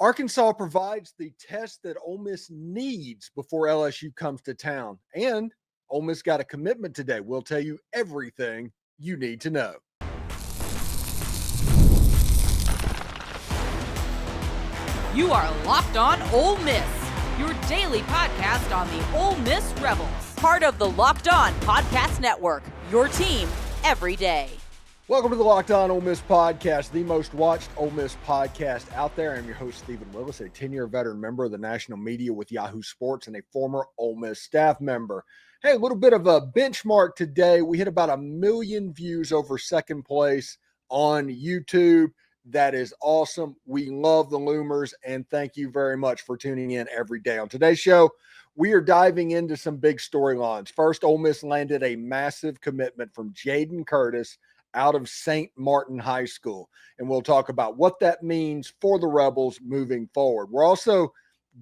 Arkansas provides the test that Ole Miss needs before LSU comes to town. And Ole Miss got a commitment today. We'll tell you everything you need to know. You are Locked On Ole Miss, your daily podcast on the Ole Miss Rebels. Part of the Locked On Podcast Network, your team every day. Welcome to the Locked On Ole Miss podcast, the most watched Ole Miss podcast out there. I'm your host, Steven Willis, a 10-year veteran member of the national media with Yahoo Sports and a former Ole Miss staff member. Hey, a little bit of a benchmark today. We hit about 1 million views over second place on YouTube. That is awesome. We love the Loomers, and thank you very much for tuning in every day. On today's show, we are diving into some big storylines. First, Ole Miss landed a massive commitment from Jayden Curtis out of St. Martin High School, and we'll talk about what that means for the Rebels moving forward. We're also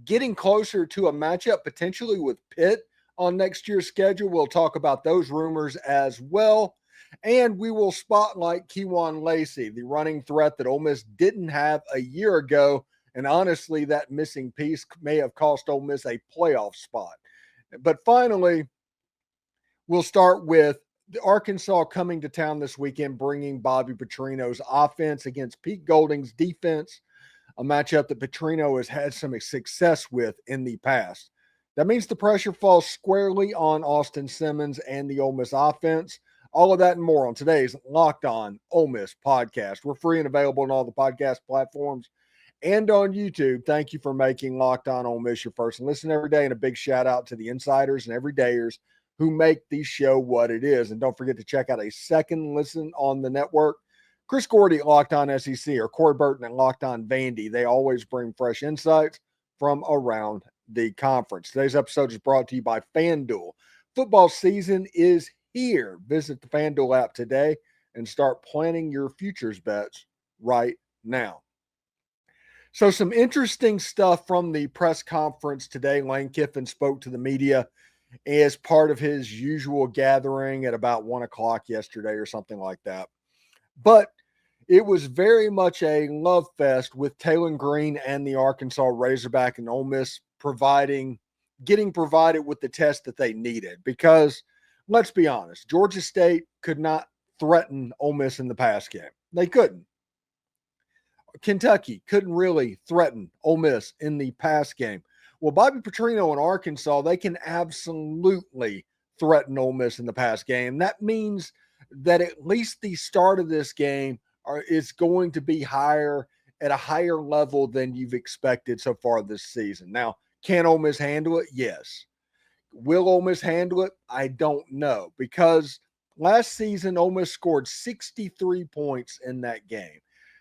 getting closer to a matchup potentially with Pitt on next year's schedule. We'll talk about those rumors as well. And we will spotlight Kewan Lacy, the running threat that Ole Miss didn't have a year ago. And honestly, that missing piece may have cost Ole Miss a playoff spot. But finally, we'll start with the Arkansas coming to town this weekend, bringing Bobby Petrino's offense against Pete Golding's defense, a matchup that Petrino has had some success with in the past. That means the pressure falls squarely on Austin Simmons and the Ole Miss offense. All of that and more on today's Locked On Ole Miss podcast. We're free and available on all the podcast platforms and on YouTube. Thank you for making Locked On Ole Miss your first listen every day, and a big shout out to the insiders and everydayers who make the show what it is. And don't forget to check out a second listen on the network. Chris Gordy at Locked On SEC or Corey Burton at Locked On Vandy. They always bring fresh insights from around the conference. Today's episode is brought to you by FanDuel. Football season is here. Visit the FanDuel app today and start planning your futures bets right now. So some interesting stuff from the press conference today. Lane Kiffin spoke to the media as part of his usual gathering at about 1 o'clock yesterday or something like that. But it was very much a love fest with Taylen Green and the Arkansas Razorback and Ole Miss getting provided with the test that they needed. Because let's be honest, Georgia State could not threaten Ole Miss in the pass game. They couldn't. Kentucky couldn't really threaten Ole Miss in the pass game. Well, Bobby Petrino in Arkansas, they can absolutely threaten Ole Miss in the pass game. That means that at least the start of this game is going to be at a higher level than you've expected so far this season. Now, can Ole Miss handle it? Yes. Will Ole Miss handle it? I don't know, because last season Ole Miss scored 63 points in that game.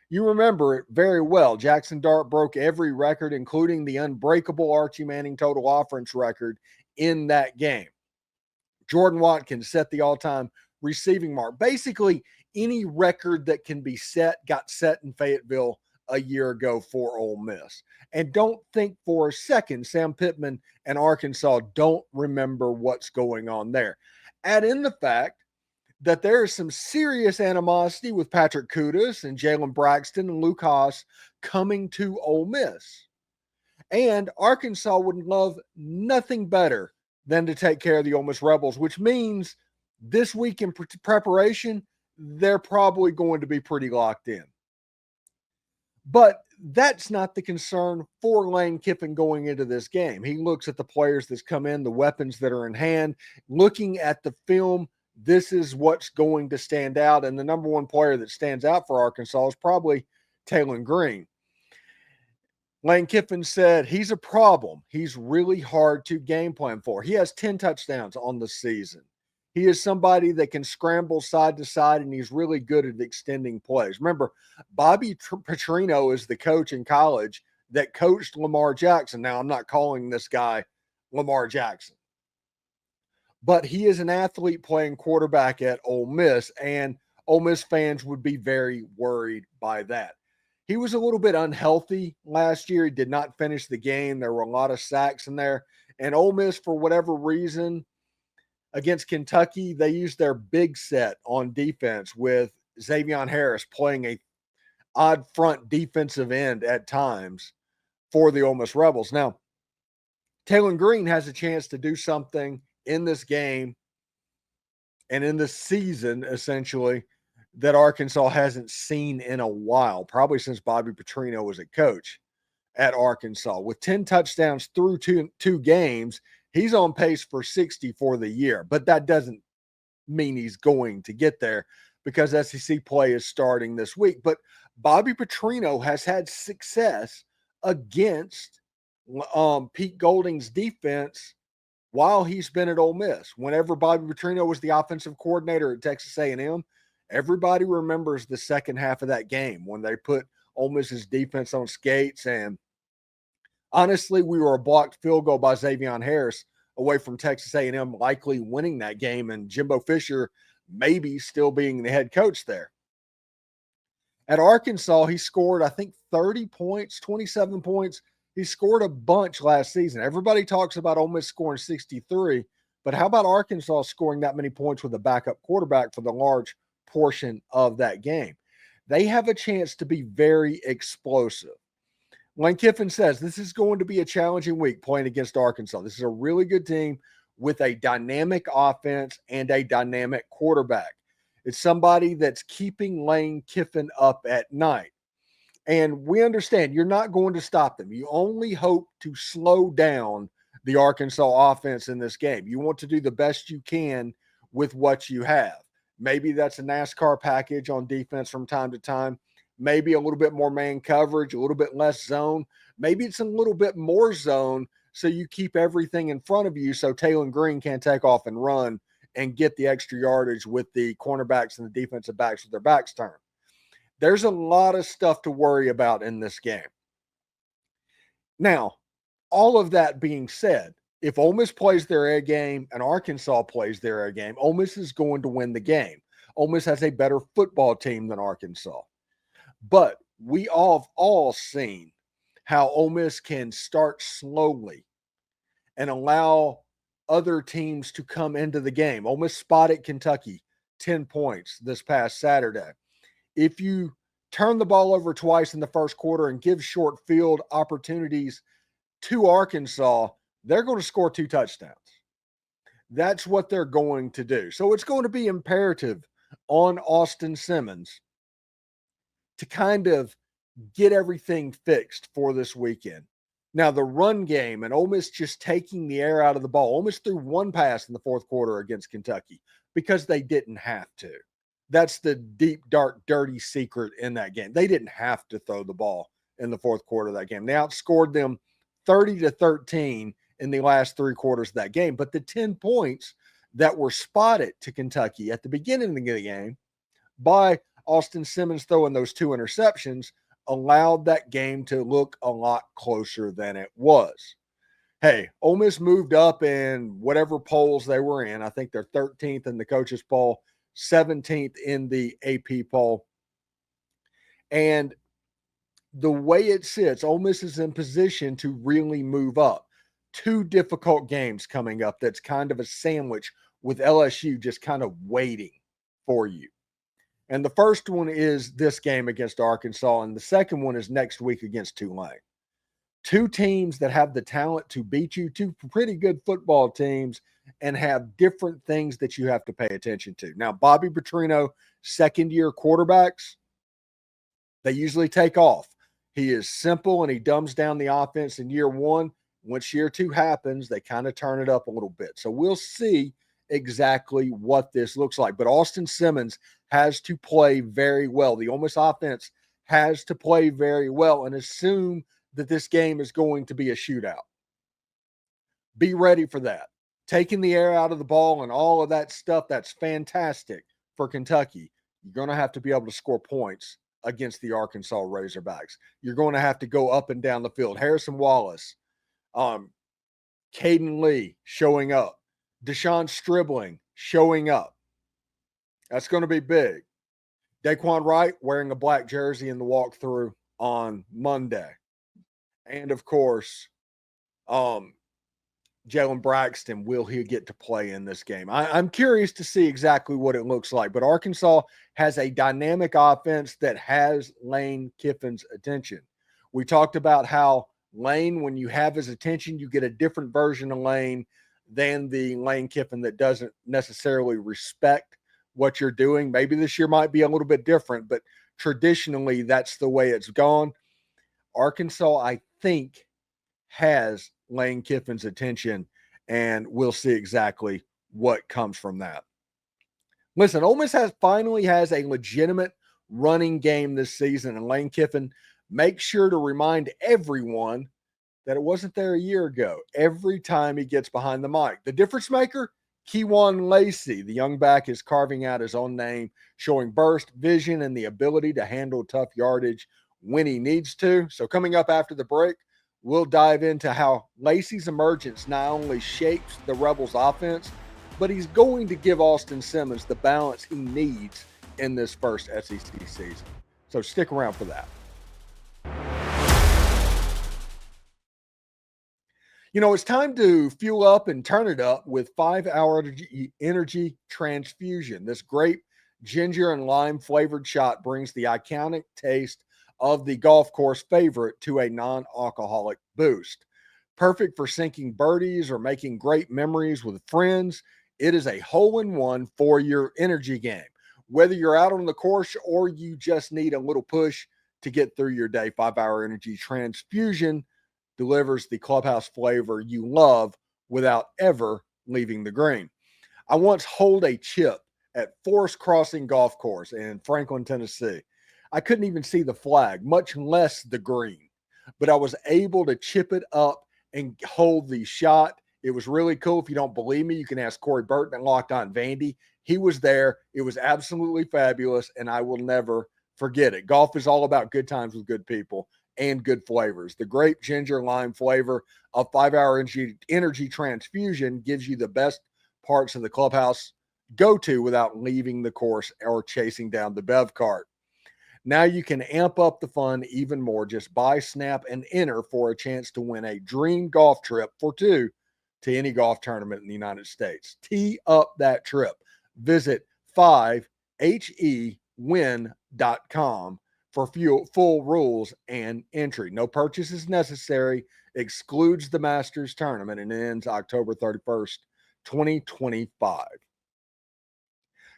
You remember it very well. Jackson Dart broke every record, including the unbreakable Archie Manning total offense record in that game. Jordan Watkins set the all-time receiving mark. Basically, any record that can be set got set in Fayetteville a year ago for Ole Miss. And don't think for a second Sam Pittman and Arkansas don't remember what's going on there. Add in the fact that there is some serious animosity with Patrick Kutas and Jalen Braxton and Luke Haas coming to Ole Miss. And Arkansas would love nothing better than to take care of the Ole Miss Rebels, which means this week in preparation, they're probably going to be pretty locked in. But that's not the concern for Lane Kiffin going into this game. He looks at the players that's come in, the weapons that are in hand, looking at the film. This is what's going to stand out. And the number one player that stands out for Arkansas is probably Taylen Green. Lane Kiffin said he's a problem. He's really hard to game plan for. He has 10 touchdowns on the season. He is somebody that can scramble side to side, and he's really good at extending plays. Remember, Bobby Petrino is the coach in college that coached Lamar Jackson. Now, I'm not calling this guy Lamar Jackson, but he is an athlete playing quarterback at Ole Miss, and Ole Miss fans would be very worried by that. He was a little bit unhealthy last year. He did not finish the game. There were a lot of sacks in there. And Ole Miss, for whatever reason, against Kentucky, they used their big set on defense with Xavion Harris playing a odd front defensive end at times. for the Ole Miss Rebels. Now, Taylen Green has a chance to do something in this game and in this season, essentially, that Arkansas hasn't seen in a while, probably since Bobby Petrino was a coach at Arkansas. With 10 touchdowns through two games, he's on pace for 60 for the year, but that doesn't mean he's going to get there because SEC play is starting this week. But Bobby Petrino has had success against Pete Golding's defense while he's been at Ole Miss. Whenever Bobby Petrino was the offensive coordinator at Texas A&M, everybody remembers the second half of that game when they put Ole Miss's defense on skates. And honestly, we were a blocked field goal by Xavier Harris away from Texas A&M likely winning that game, and Jimbo Fisher maybe still being the head coach there. At Arkansas, he scored, I think, 30 points, 27 points. He scored a bunch last season. Everybody talks about Ole Miss scoring 63, but how about Arkansas scoring that many points with a backup quarterback for the large portion of that game? They have a chance to be very explosive. Lane Kiffin says this is going to be a challenging week playing against Arkansas. This is a really good team with a dynamic offense and a dynamic quarterback. It's somebody that's keeping Lane Kiffin up at night. And we understand you're not going to stop them. You only hope to slow down the Arkansas offense in this game. You want to do the best you can with what you have. Maybe that's a NASCAR package on defense from time to time. Maybe a little bit more man coverage, a little bit less zone. Maybe it's a little bit more zone so you keep everything in front of you so Taylen Green can take off and run and get the extra yardage with the cornerbacks and the defensive backs with their backs turned. There's a lot of stuff to worry about in this game. Now, all of that being said, if Ole Miss plays their A game and Arkansas plays their A game, Ole Miss is going to win the game. Ole Miss has a better football team than Arkansas. But we have all seen how Ole Miss can start slowly and allow other teams to come into the game. Ole Miss spotted Kentucky 10 points this past Saturday. If you turn the ball over twice in the first quarter and give short field opportunities to Arkansas, they're going to score 2 touchdowns. That's what they're going to do. So it's going to be imperative on Austin Simmons to kind of get everything fixed for this weekend. Now, the run game and Ole Miss just taking the air out of the ball. Ole Miss threw 1 pass in the fourth quarter against Kentucky because they didn't have to. That's the deep, dark, dirty secret in that game. They didn't have to throw the ball in the fourth quarter of that game. They outscored them 30-13 in the last 3 quarters of that game. But the 10 points that were spotted to Kentucky at the beginning of the game by Austin Simmons throwing those 2 interceptions allowed that game to look a lot closer than it was. Hey, Ole Miss moved up in whatever polls they were in. I think they're 13th in the coaches poll, 17th in the AP poll. And the way it sits, Ole Miss is in position to really move up. 2 difficult games coming up that's kind of a sandwich with LSU just kind of waiting for you. And the first one is this game against Arkansas, and the second one is next week against Tulane. 2 teams that have the talent to beat you, 2 pretty good football teams, and have different things that you have to pay attention to. Now, Bobby Petrino, second-year quarterbacks, they usually take off. He is simple, and he dumbs down the offense in year 1. Once year 2 happens, they kind of turn it up a little bit. So we'll see exactly what this looks like. But Austin Simmons has to play very well. The Ole Miss offense has to play very well and assume that this game is going to be a shootout. Be ready for that. Taking the air out of the ball and all of that stuff, that's fantastic for Kentucky. You're going to have to be able to score points against the Arkansas Razorbacks. You're going to have to go up and down the field. Harrison Wallace, Caden Lee showing up. Deshaun Stribling showing up. That's going to be big. Daquan Wright wearing a black jersey in the walkthrough on Monday. And, of course, Jalen Braxton, will he get to play in this game? I'm curious to see exactly what it looks like. But Arkansas has a dynamic offense that has Lane Kiffin's attention. We talked about how Lane, when you have his attention, you get a different version of Lane than the Lane Kiffin that doesn't necessarily respect what you're doing. Maybe this year might be a little bit different, but traditionally that's the way it's gone. Arkansas, I think, has Lane Kiffin's attention, and we'll see exactly what comes from that. Listen, Ole Miss finally has a legitimate running game this season, and Lane Kiffin makes sure to remind everyone that it wasn't there a year ago every time he gets behind the mic. The difference maker, Kewan Lacy. The young back is carving out his own name, showing burst, vision, and the ability to handle tough yardage when he needs to. So coming up after the break, we'll dive into how Lacey's emergence not only shapes the Rebels offense, but he's going to give Austin Simmons the balance he needs in this first SEC season. So stick around for that. You know, it's time to fuel up and turn it up with 5-hour energy transfusion. This grape, ginger, and lime flavored shot brings the iconic taste of the golf course favorite to a non-alcoholic boost. Perfect for sinking birdies or making great memories with friends. It is a hole-in-one for your energy game. Whether you're out on the course or you just need a little push to get through your day, 5-hour energy transfusion delivers the clubhouse flavor you love without ever leaving the green. I once holed a chip at Forest Crossing Golf Course in Franklin, Tennessee. I couldn't even see the flag, much less the green, but I was able to chip it up and hold the shot. It was really cool. If you don't believe me, you can ask Corey Burton at Locked On Vandy. He was there. It was absolutely fabulous, and I will never forget it. Golf is all about good times with good people and good flavors. The grape, ginger, lime flavor of 5-hour energy transfusion gives you the best parts of the clubhouse go-to without leaving the course or chasing down the bev cart. Now you can amp up the fun even more. Just buy, snap, and enter for a chance to win a dream golf trip for two to any golf tournament in the United States. Tee up that trip. Visit 5hewin.com for full rules and entry. No purchase is necessary. Excludes the Masters tournament and ends October 31st, 2025.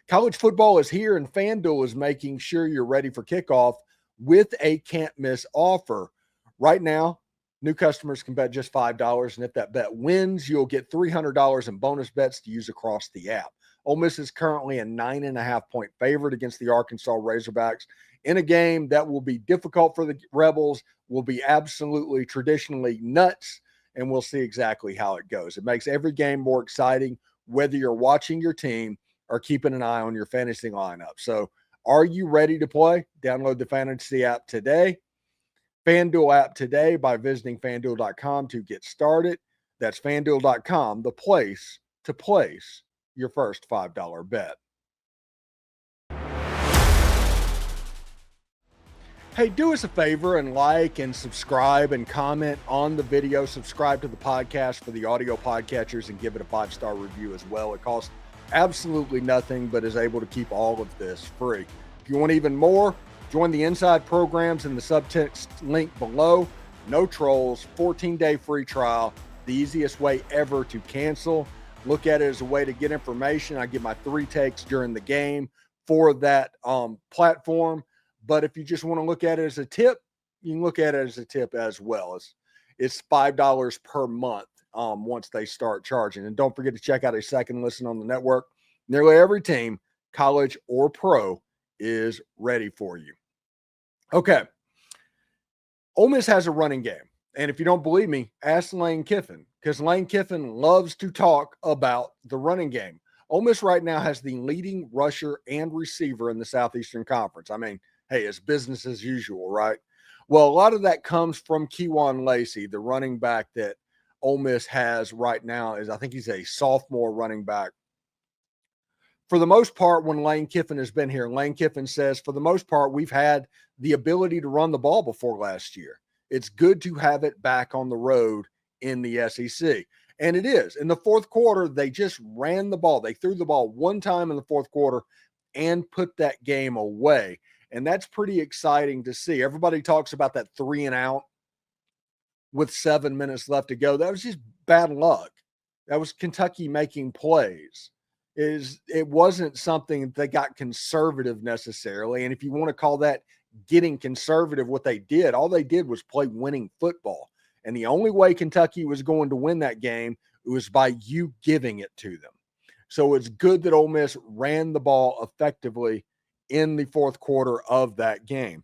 College football is here, and FanDuel is making sure you're ready for kickoff with a can't-miss offer. Right now, new customers can bet just $5, and if that bet wins, you'll get $300 in bonus bets to use across the app. Ole Miss is currently a 9.5-point favorite against the Arkansas Razorbacks in a game that will be difficult for the Rebels, will be absolutely traditionally nuts, and we'll see exactly how it goes. It makes every game more exciting, whether you're watching your team or keeping an eye on your fantasy lineup. So are you ready to play? Download the fantasy app today. FanDuel app today by visiting FanDuel.com to get started. That's FanDuel.com, the place to place your first $5 bet. Hey, do us a favor and like and subscribe and comment on the video. Subscribe to the podcast for the audio podcatchers and give it a 5-star review as well. It costs absolutely nothing, but is able to keep all of this free. If you want even more, join the inside programs in the subtext link below. No trolls, 14-day free trial, the easiest way ever to cancel. Look at it as a way to get information. I give my 3 takes during the game for that platform. But if you just want to look at it as a tip, you can look at it as a tip as well. It's $5 per month once they start charging. And don't forget to check out a second listen on the network. Nearly every team, college or pro, is ready for you. Okay. Ole Miss has a running game. And if you don't believe me, ask Lane Kiffin, because Lane Kiffin loves to talk about the running game. Ole Miss right now has the leading rusher and receiver in the Southeastern Conference. I mean, hey, it's business as usual, right? Well, a lot of that comes from Kewan Lacy, the running back that Ole Miss has right now. I think he's a sophomore running back. For the most part, when Lane Kiffin has been here, Lane Kiffin says, for the most part, we've had the ability to run the ball before last year. It's good to have it back on the road in the SEC. And it is. In the fourth quarter, they just ran the ball. They threw the ball one time in the fourth quarter and put that game away. And that's pretty exciting to see. Everybody talks about that 3 and out with 7 minutes left to go. That was just bad luck. That was Kentucky making plays. It wasn't something that they got conservative necessarily. And if you want to call that getting conservative, what they did, all they did was play winning football. And the only way Kentucky was going to win that game was by you giving it to them. So it's good that Ole Miss ran the ball effectively in the fourth quarter of that game.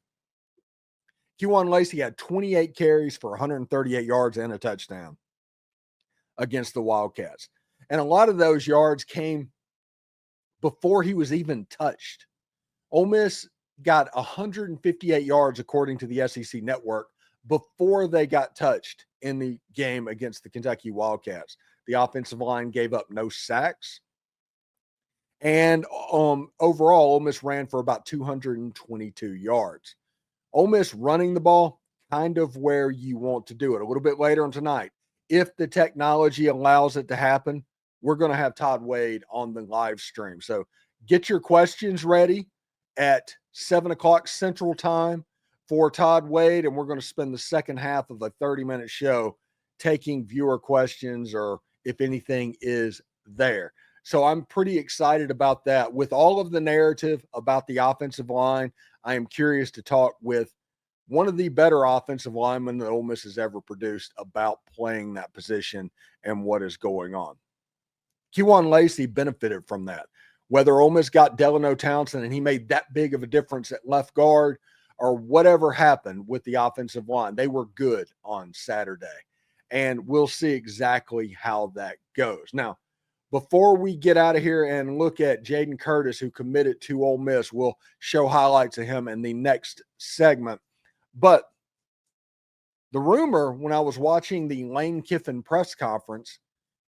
Kewan Lacey had 28 carries for 138 yards and a touchdown against the Wildcats. And a lot of those yards came before he was even touched. Ole Miss got 158 yards, according to the SEC network, before they got touched in the game against the Kentucky Wildcats. The offensive line gave up no sacks. And overall, Ole Miss ran for about 222 yards. Ole Miss running the ball, kind of where you want to do it. A little bit later on tonight, if the technology allows it to happen, we're going to have Todd Wade on the live stream. So get your questions ready at 7 o'clock Central Time for Todd Wade, and we're going to spend the second half of a 30-minute show taking viewer questions, or if anything is there. So I'm pretty excited about that. With all of the narrative about the offensive line, I am curious to talk with one of the better offensive linemen that Ole Miss has ever produced about playing that position and what is going on. Kewan Lacy benefited from that. Whether Ole Miss got Delano Townsend and he made that big of a difference at left guard, or whatever happened with the offensive line, they were good on Saturday. And we'll see exactly how that goes. Now, before we get out of here and look at Jayden Curtis, who committed to Ole Miss, we'll show highlights of him in the next segment. But the rumor, when I was watching the Lane Kiffin press conference,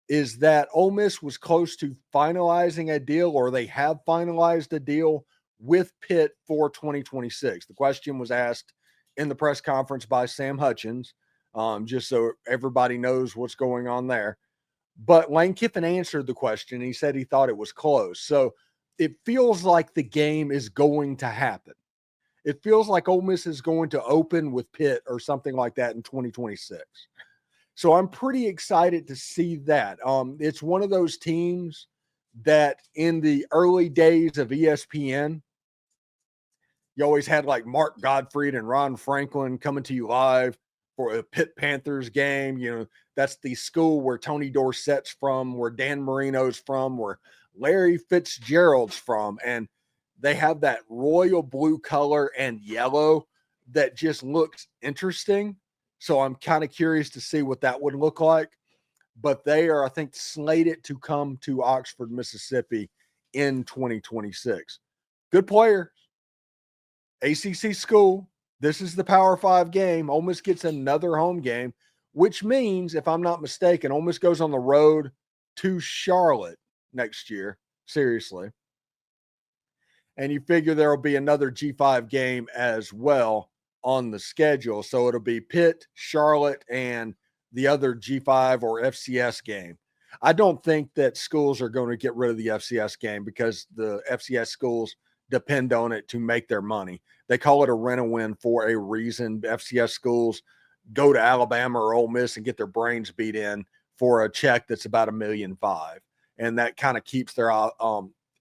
is that Ole Miss was close to finalizing a deal, or they have finalized a deal with Pitt for 2026. The question was asked in the press conference by Sam Hutchins, just so everybody knows what's going on there. But Lane Kiffin answered the question. He said he thought it was close. So it feels like the game is going to happen. It feels like Ole Miss is going to open with Pitt or something like that in 2026. So I'm pretty excited to see that. It's one of those teams that in the early days of ESPN, you always had like Mark Gottfried and Ron Franklin coming to you live for a Pitt Panthers game. You know, that's the school where Tony Dorsett's from, where Dan Marino's from, where Larry Fitzgerald's from. And they have that royal blue color and yellow that just looks interesting. So I'm kind of curious to see what that would look like. But they are, I think, slated to come to Oxford, Mississippi in 2026. Good player. ACC school. This is the Power 5 game. Ole Miss gets another home game, which means, if I'm not mistaken, Ole Miss goes on the road to Charlotte next year. Seriously. And you figure there will be another G5 game as well on the schedule. So it'll be Pitt, Charlotte, and the other G5 or FCS game. I don't think that schools are going to get rid of the FCS game, because the FCS schools depend on it to make their money. They call it a rent-a-win for a reason. FCS schools go to Alabama or Ole Miss and get their brains beat in for a check that's about $1.5 million. And that kind of keeps their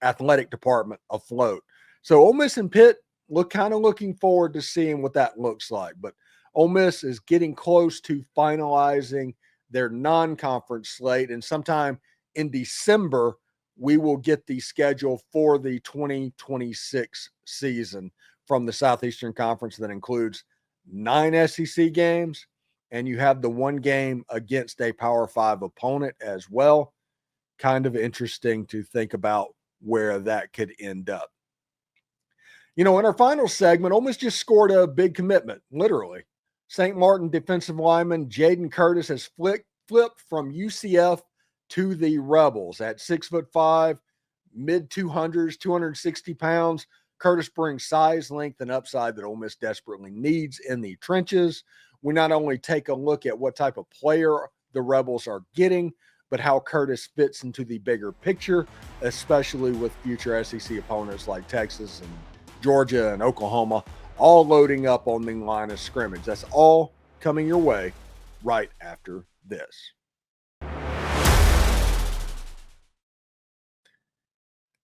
athletic department afloat. So Ole Miss and Pitt looking forward to seeing what that looks like. But Ole Miss is getting close to finalizing their non-conference slate. And sometime in December, we will get the schedule for the 2026 season from the Southeastern Conference that includes 9 SEC games, and you have the one game against a Power 5 opponent as well. Kind of interesting to think about where that could end up. You know, in our final segment, Ole Miss just scored a big commitment, literally. St. Martin defensive lineman Jayden Curtis has flipped from UCF to the Rebels at 6'5", mid-200s, 260 pounds. Curtis brings size, length, and upside that Ole Miss desperately needs in the trenches. We not only take a look at what type of player the Rebels are getting, but how Curtis fits into the bigger picture, especially with future SEC opponents like Texas and Georgia and Oklahoma, all loading up on the line of scrimmage. That's all coming your way right after this.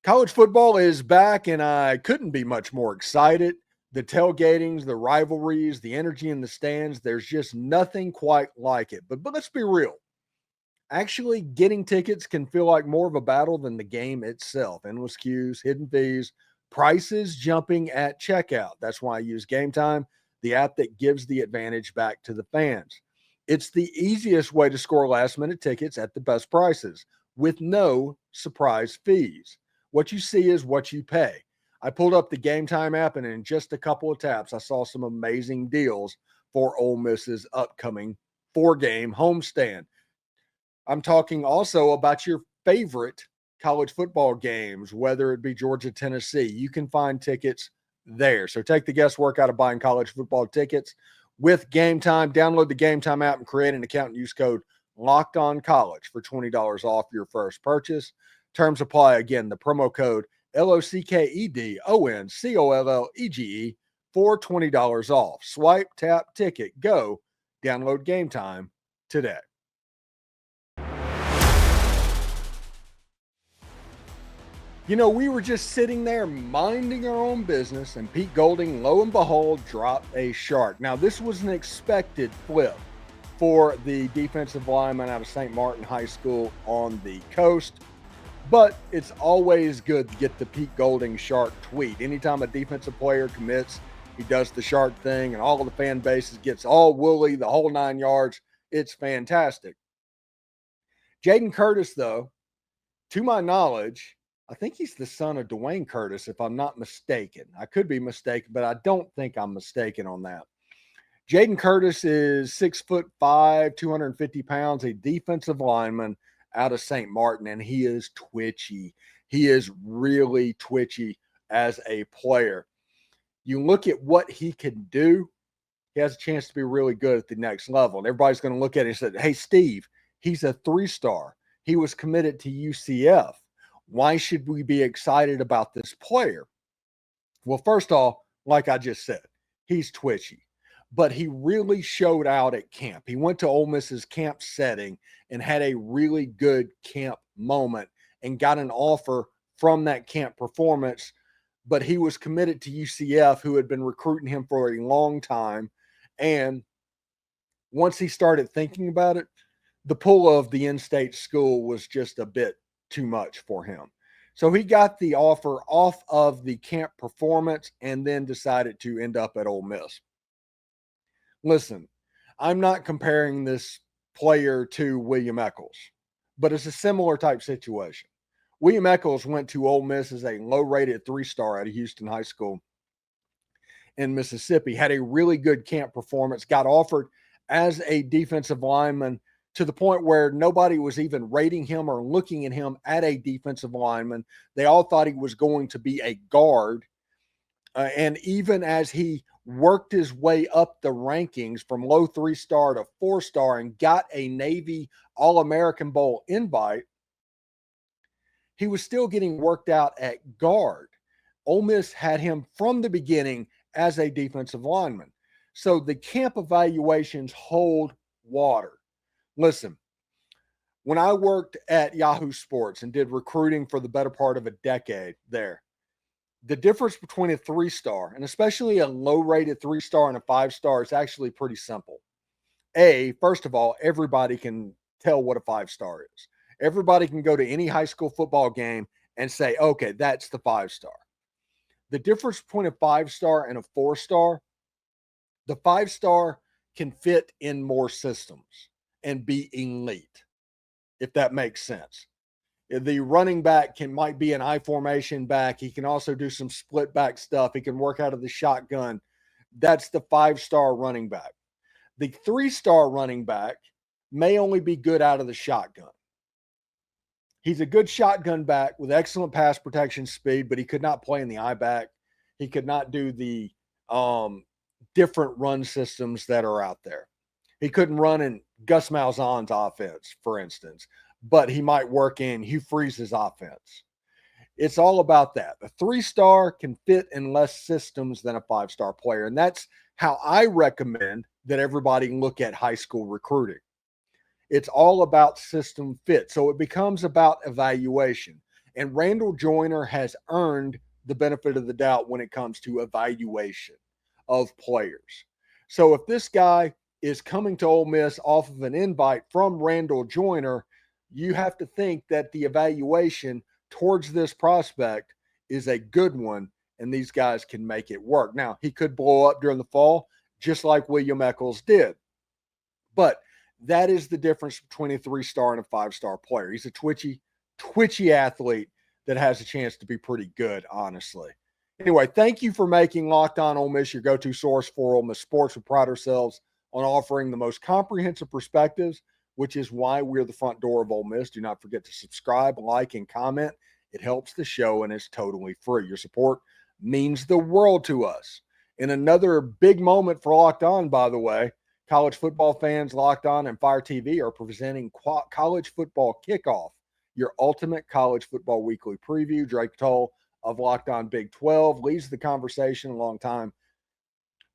College football is back, and I couldn't be much more excited. The tailgatings, the rivalries, the energy in the stands, there's just nothing quite like it. But let's be real. Actually, getting tickets can feel like more of a battle than the game itself. Endless queues, hidden fees, prices jumping at checkout. That's why I use Game Time, the app that gives the advantage back to the fans. It's the easiest way to score last minute tickets at the best prices with no surprise fees. What you see is what you pay. I pulled up the Game Time app, and in just a couple of taps, I saw some amazing deals for Ole Miss's upcoming 4-game homestand. I'm talking also about your favorite college football games, whether it be Georgia, Tennessee. You can find tickets there. So take the guesswork out of buying college football tickets with Game Time. Download the Game Time app and create an account and use code LOCKEDONCollege for $20 off your first purchase. Terms apply. Again, the promo code LOCKEDONCOLLEGE for $20 off. Swipe, tap, ticket, go. Download Game Time today. You know, we were just sitting there minding our own business, and Pete Golding, lo and behold, dropped a shark. Now, this was an expected flip for the defensive lineman out of St. Martin High School on the coast, but it's always good to get the Pete Golding shark tweet. Anytime a defensive player commits, he does the shark thing, and all of the fan bases gets all woolly, the whole 9 yards. It's fantastic. Jayden Curtis, though, to my knowledge, I think he's the son of Dwayne Curtis, if I'm not mistaken. I could be mistaken, but I don't think I'm mistaken on that. Jayden Curtis is 6'5", 250 pounds, a defensive lineman out of St. Martin, and he is twitchy. He is really twitchy as a player. You look at what he can do, he has a chance to be really good at the next level. And everybody's going to look at it and say, hey, Steve, he's a 3-star. He was committed to UCF. Why should we be excited about this player? Well, first off, like I just said, he's twitchy, but he really showed out at camp. He went to Ole Miss's camp setting and had a really good camp moment and got an offer from that camp performance, but he was committed to UCF, who had been recruiting him for a long time. And once he started thinking about it, the pull of the in-state school was just a bit too much for him. So he got the offer off of the camp performance and then decided to end up at Ole Miss. Listen, I'm not comparing this player to William Eccles, but it's a similar type situation. William Eccles went to Ole Miss as a low-rated 3-star out of Houston High School in Mississippi, had a really good camp performance, got offered as a defensive lineman to the point where nobody was even rating him or looking at him at a defensive lineman. They all thought he was going to be a guard. And even as he worked his way up the rankings from low 3-star to 4-star and got a Navy All-American Bowl invite, he was still getting worked out at guard. Ole Miss had him from the beginning as a defensive lineman. So the camp evaluations hold water. Listen, when I worked at Yahoo Sports and did recruiting for the better part of a decade there, the difference between a 3-star and especially a low-rated 3-star and a 5-star is actually pretty simple. First of all, everybody can tell what a 5-star is. Everybody can go to any high school football game and say, okay, that's the 5-star. The difference between a 5-star and a 4-star, the 5-star can fit in more systems and be elite, if that makes sense. The running back might be an I formation back. He can also do some split back stuff. He can work out of the shotgun. That's the 5-star running back. The 3-star running back may only be good out of the shotgun. He's a good shotgun back with excellent pass protection speed, but he could not play in the I back. He could not do the different run systems that are out there. He couldn't run in Gus Malzahn's offense, for instance, but he might work in Hugh Freeze's offense. It's all about that. A 3-star can fit in less systems than a 5-star player, and that's how I recommend that everybody look at high school recruiting. It's all about system fit. So it becomes about evaluation. And Randall Joyner has earned the benefit of the doubt when it comes to evaluation of players. So if this guy is coming to Ole Miss off of an invite from Randall Joyner, you have to think that the evaluation towards this prospect is a good one, and these guys can make it work. Now, he could blow up during the fall, just like William Eccles did. But that is the difference between a 3-star and a 5-star player. He's a twitchy athlete that has a chance to be pretty good, honestly. Anyway, thank you for making Locked On Ole Miss your go-to source for Ole Miss sports. We pride ourselves on offering the most comprehensive perspectives, which is why we're the front door of Ole Miss. Do not forget to subscribe, like, and comment. It helps the show, and it's totally free. Your support means the world to us. In another big moment for Locked On, by the way, college football fans, Locked On and Fire TV are presenting College Football Kickoff, your ultimate college football weekly preview. Drake Toll of Locked On Big 12 leads the conversation a long time.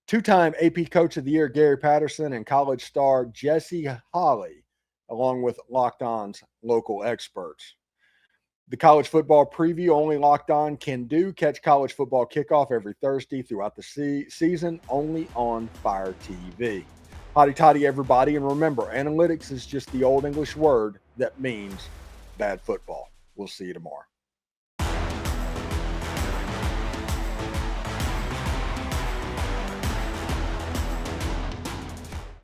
Two-time AP Coach of the Year Gary Patterson and college star Jesse Holley, along with Locked On's local experts. The college football preview only Locked On can do. Catch College Football Kickoff every Thursday throughout the season, only on Fire TV. Hotty toddy, everybody. And remember, analytics is just the old English word that means bad football. We'll see you tomorrow.